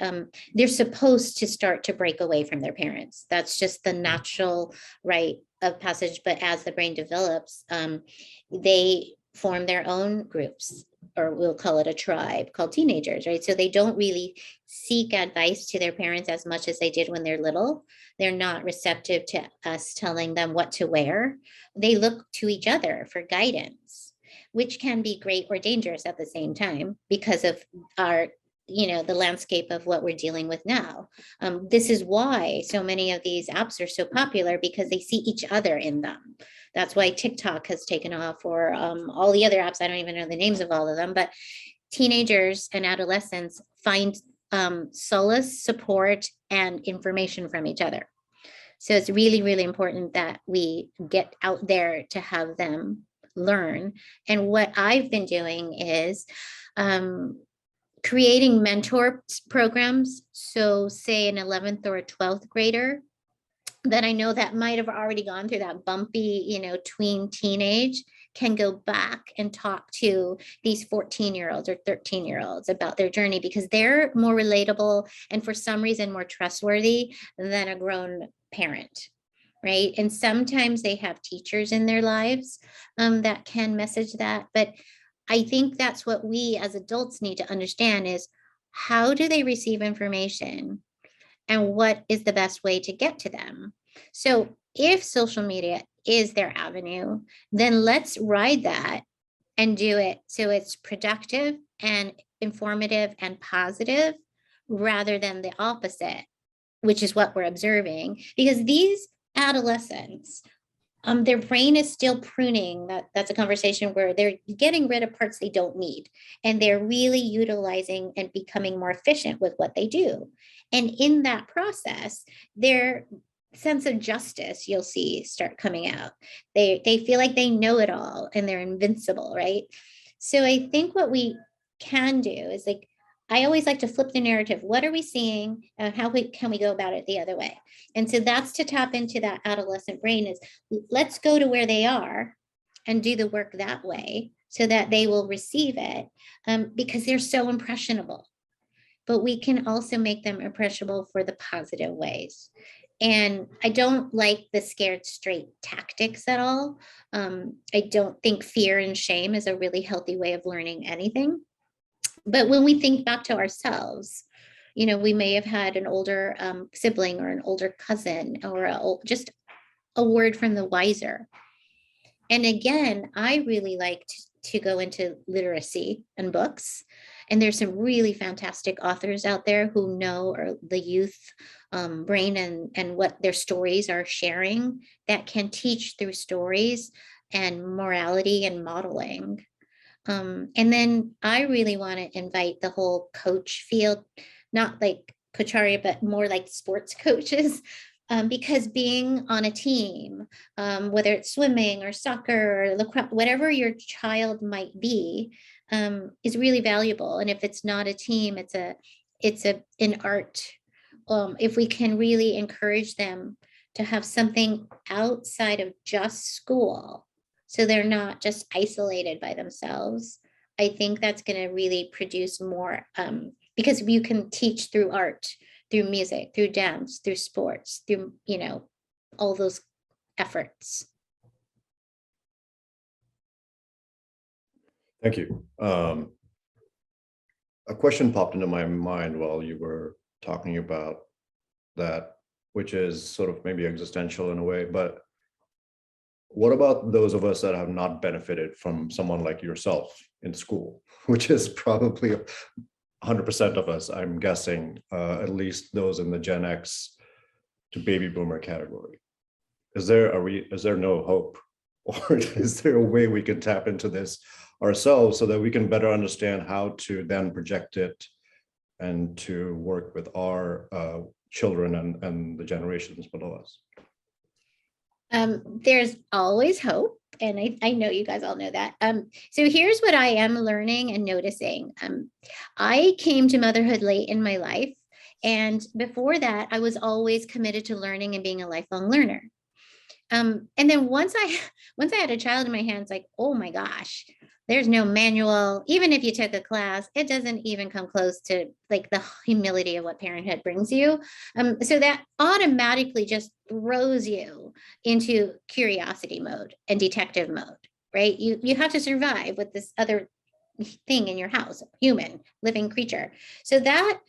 they're supposed to start to break away from their parents. That's just the natural rite of passage. But as the brain develops, they form their own groups, or we'll call it a tribe, called teenagers, right? So they don't really seek advice to their parents as much as they did when they're little. They're not receptive to us telling them what to wear. They look to each other for guidance, which can be great or dangerous at the same time because of our, the landscape of what we're dealing with now. This is why so many of these apps are so popular, because they see each other in them. That's why TikTok has taken off, or all the other apps. I don't even know the names of all of them, but teenagers and adolescents find solace, support, and information from each other. So it's really, really important that we get out there to have them learn. And what I've been doing is creating mentor programs. So say an 11th or a 12th grader that I know that might have already gone through that bumpy, tween teenage, can go back and talk to these 14-year-olds or 13-year-olds about their journey, because they're more relatable and for some reason more trustworthy than a grown parent, right? And sometimes they have teachers in their lives that can message that. But I think that's what we as adults need to understand is, how do they receive information? And what is the best way to get to them? So if social media is their avenue, then let's ride that and do it so it's productive and informative and positive, rather than the opposite, which is what we're observing. Because these adolescents, their brain is still pruning. That's a conversation where they're getting rid of parts they don't need, and they're really utilizing and becoming more efficient with what they do. And in that process, their sense of justice, you'll see, start coming out. They feel like they know it all and they're invincible, right? So I think what we can do is, like, I always like to flip the narrative. What are we seeing, and how can we go about it the other way? And so that's to tap into that adolescent brain, is let's go to where they are and do the work that way so that they will receive it, because they're so impressionable. But we can also make them impressionable for the positive ways. And I don't like the scared straight tactics at all. I don't think fear and shame is a really healthy way of learning anything. But when we think back to ourselves, we may have had an older sibling or an older cousin, or just a word from the wiser. And again, I really like to go into literacy and books. And there's some really fantastic authors out there who know the youth brain and what their stories are sharing, that can teach through stories and morality and modeling. And then I really want to invite the whole coach field, not like Cocharia, but more like sports coaches, because being on a team, whether it's swimming or soccer or lacrosse, whatever your child might be, is really valuable. And if it's not a team, it's an art. If we can really encourage them to have something outside of just school, so they're not just isolated by themselves, I think that's going to really produce more, because you can teach through art, through music, through dance, through sports, through, all those efforts. Thank you. A question popped into my mind while you were talking about that, which is sort of maybe existential in a way, but what about those of us that have not benefited from someone like yourself in school, which is probably 100% of us, I'm guessing, at least those in the Gen X to baby boomer category. Is there no hope, or is there a way we can tap into this ourselves so that we can better understand how to then project it and to work with our children and the generations below us? There's always hope. And I know you guys all know that. So here's what I am learning and noticing. I came to motherhood late in my life. And before that, I was always committed to learning and being a lifelong learner. And then once I had a child in my hands, like, oh my gosh, there's no manual. Even if you took a class, it doesn't even come close to like the humility of what parenthood brings you. So that automatically just throws you into curiosity mode and detective mode, right? You have to survive with this other thing in your house, human, living creature. So that,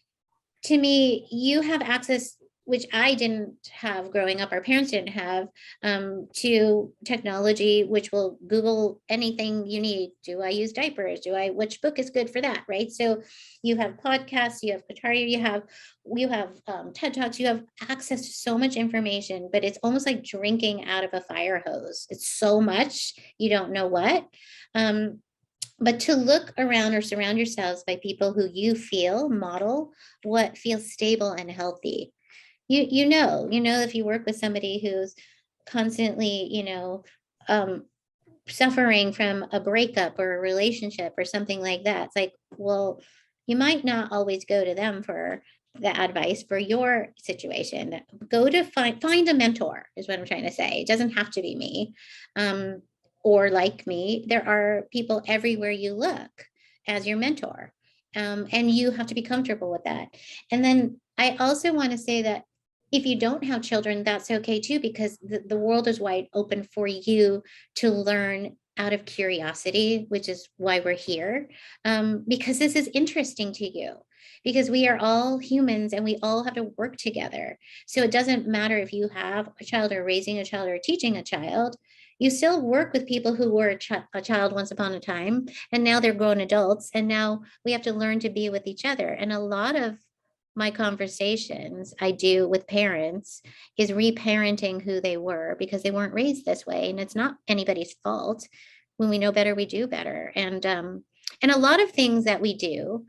to me, you have access, which I didn't have growing up, our parents didn't have, to technology, which will Google anything you need. Do I use diapers? Which book is good for that, right? So you have podcasts, you have Kataria, you have TED Talks, you have access to so much information, but it's almost like drinking out of a fire hose. It's so much, you don't know what. But to look around or surround yourselves by people who you feel model what feels stable and healthy. You know, if you work with somebody who's constantly, suffering from a breakup or a relationship or something like that, it's like, well, you might not always go to them for the advice for your situation. Go to find a mentor is what I'm trying to say. It doesn't have to be me or like me. There are people everywhere you look as your mentor. And you have to be comfortable with that. And then I also want to say that if you don't have children, that's okay too, because the world is wide open for you to learn out of curiosity, which is why we're here, because this is interesting to you, because we are all humans and we all have to work together. So it doesn't matter if you have a child or raising a child or teaching a child, you still work with people who were a child once upon a time, and now they're grown adults, and now we have to learn to be with each other. And a lot of my conversations I do with parents is reparenting who they were because they weren't raised this way. And it's not anybody's fault. When we know better, we do better. And a lot of things that we do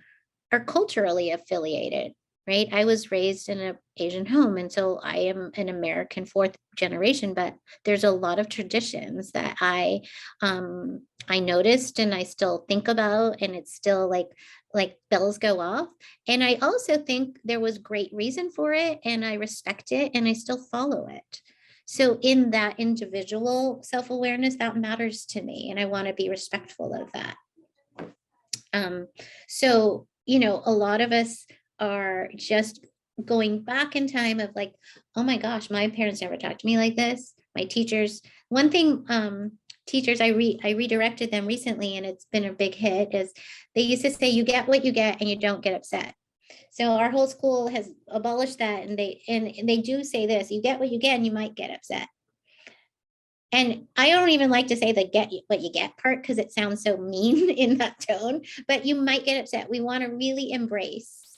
are culturally affiliated, right? I was raised in an Asian home, and so I am an American fourth generation, but there's a lot of traditions that I noticed and I still think about, and it's still like bells go off. And I also think there was great reason for it, and I respect it, and I still follow it. So in that individual self-awareness, that matters to me, and I want to be respectful of that. So, a lot of us are just going back in time of like, oh my gosh, my parents never talked to me like this. My teachers, one thing, teachers, I redirected them recently, and it's been a big hit, is they used to say, you get what you get and you don't get upset. So our whole school has abolished that. And they do say this, you get what you get and you might get upset. And I don't even like to say the get what you get part, because it sounds so mean in that tone, but you might get upset. We want to really embrace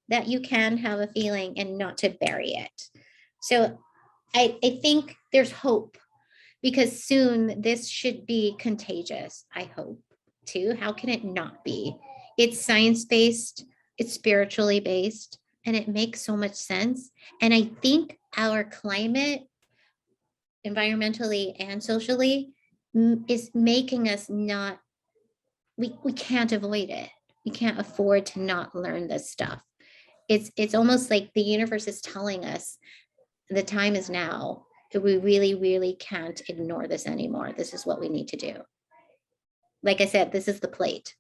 that you can have a feeling and not to bury it. So I think there's hope, because soon this should be contagious, I hope, too. How can it not be? It's science-based, it's spiritually based, and it makes so much sense. And I think our climate, environmentally and socially, is making us not, we can't avoid it. We can't afford to not learn this stuff. It's almost like the universe is telling us the time is now. We really, really can't ignore this anymore. This is what we need to do. Like I said, this is the plate.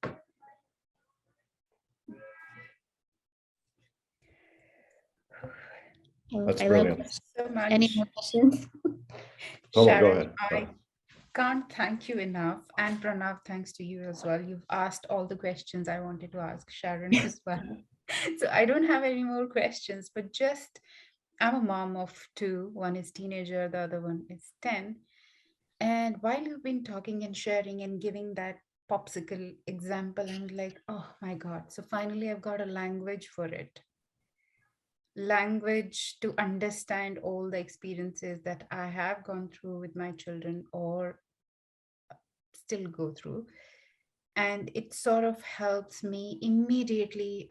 That's I love brilliant. this. So much. Any more questions? Coleman, go Sharon, ahead. I can't thank you enough. And Pranav, thanks to you as well. You've asked all the questions I wanted to ask Sharon as well. So I don't have any more questions, but just I'm a mom of two. One is teenager, the other one is 10. And while you've been talking and sharing and giving that popsicle example, I'm like, oh my God. So finally, I've got a language for it. Language to understand all the experiences that I have gone through with my children or still go through. And it sort of helps me immediately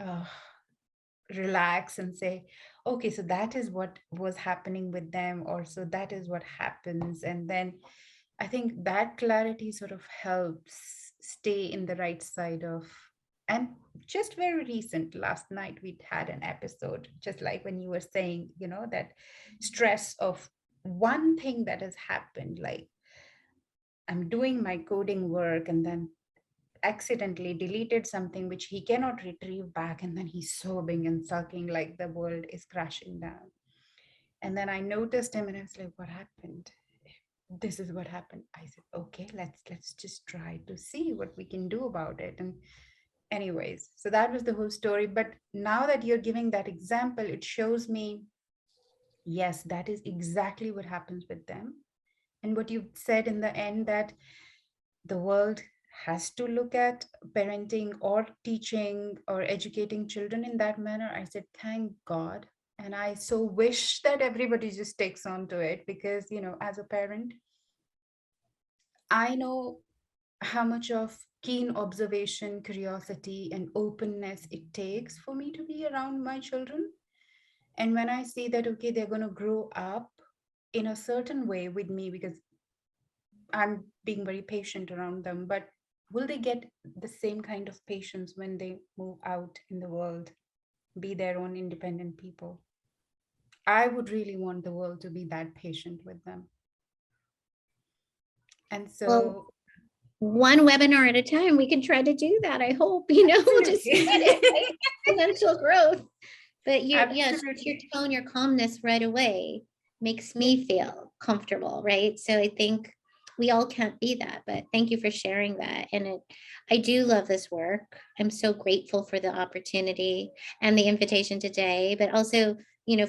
relax and say, okay, so that is what was happening with them, or so that is what happens. And then I think that clarity sort of helps stay in the right side of, and just very recent, last night we had an episode, just like when you were saying, that stress of one thing that has happened, like I'm doing my coding work and then accidentally deleted something which he cannot retrieve back. And then he's sobbing and sulking like the world is crashing down. And then I noticed him and I was like, what happened? This is what happened. I said, okay, let's just try to see what we can do about it. And anyways, so that was the whole story. But now that you're giving that example, it shows me, yes, that is exactly what happens with them. And what you said in the end, that the world has to look at parenting or teaching or educating children in that manner. I said, thank God. And I so wish that everybody just takes on to it, because, as a parent, I know how much of keen observation, curiosity, and openness it takes for me to be around my children. And when I see that, okay, they're going to grow up in a certain way with me because I'm being very patient around them, but will they get the same kind of patience when they move out in the world, be their own independent people? I would really want the world to be that patient with them. And so, Well, one webinar at a time, we can try to do that. I hope, we'll just get it, exponential growth. But your tone, your calmness right away makes me feel comfortable, right? So I think we all can't be that, but thank you for sharing that. And I do love this work. I'm so grateful for the opportunity and the invitation today, but also,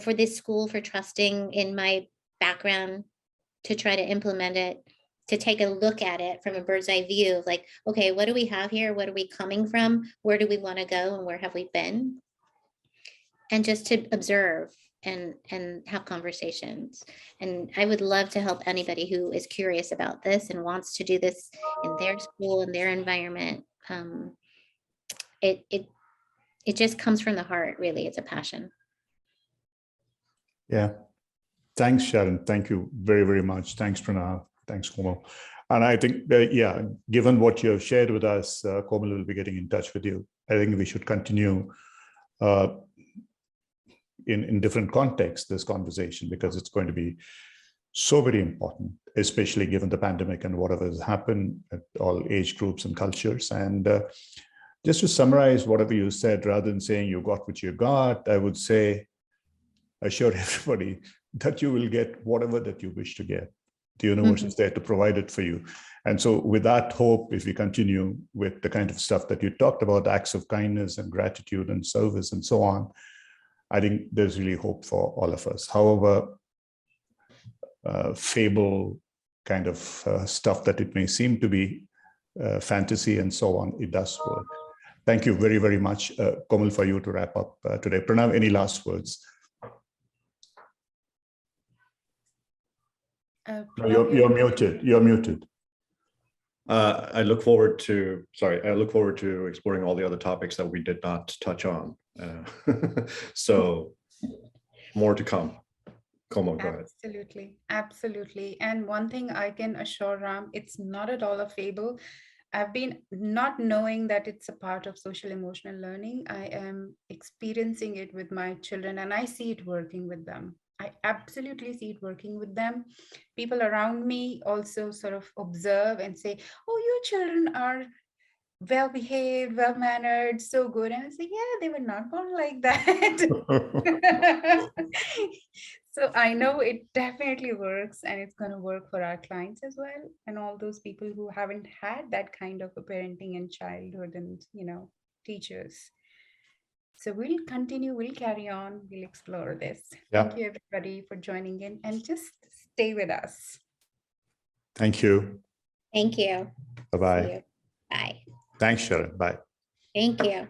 for this school, for trusting in my background to try to implement it, to take a look at it from a bird's eye view of like, okay, what do we have here? What are we coming from? Where do we want to go? And where have we been? And just to observe and have conversations. And I would love to help anybody who is curious about this and wants to do this in their school, in their environment. It just comes from the heart, really. It's a passion. Yeah. Thanks, Sharon. Thank you very, very much. Thanks, Pranav. Thanks, Komal. And I think that, given what you have shared with us, Komal will be getting in touch with you. I think we should continue in different contexts, this conversation, because it's going to be so very important, especially given the pandemic and whatever has happened at all age groups and cultures. And just to summarize whatever you said, rather than saying you got what you got, I would say, assure everybody that you will get whatever that you wish to get. The universe is there to provide it for you. And so with that hope, if we continue with the kind of stuff that you talked about, acts of kindness and gratitude and service and so on, I think there's really hope for all of us. However, fable kind of stuff that it may seem to be, fantasy and so on, it does work. Thank you very, very much, Komal, for you to wrap up today. Pranav, any last words? You're muted. You're muted. I look forward to exploring all the other topics that we did not touch on. So more to come. Coleman, go ahead. Absolutely. And one thing I can assure Ram, it's not at all a fable. I've been not knowing that it's a part of social emotional learning. I am experiencing it with my children and I see it working with them. I absolutely see it working with them. People around me also sort of observe and say, oh, your children are well-behaved, well-mannered, so good. And I said, yeah, they were not born like that. So I know it definitely works, and it's going to work for our clients as well, and all those people who haven't had that kind of a parenting and childhood and, teachers. So we'll continue, we'll carry on, we'll explore this. Yeah. Thank you, everybody, for joining in, and just stay with us. Thank you. Thank you. See Bye-bye. you. Bye. Thanks, Sharon. Bye. Thank you.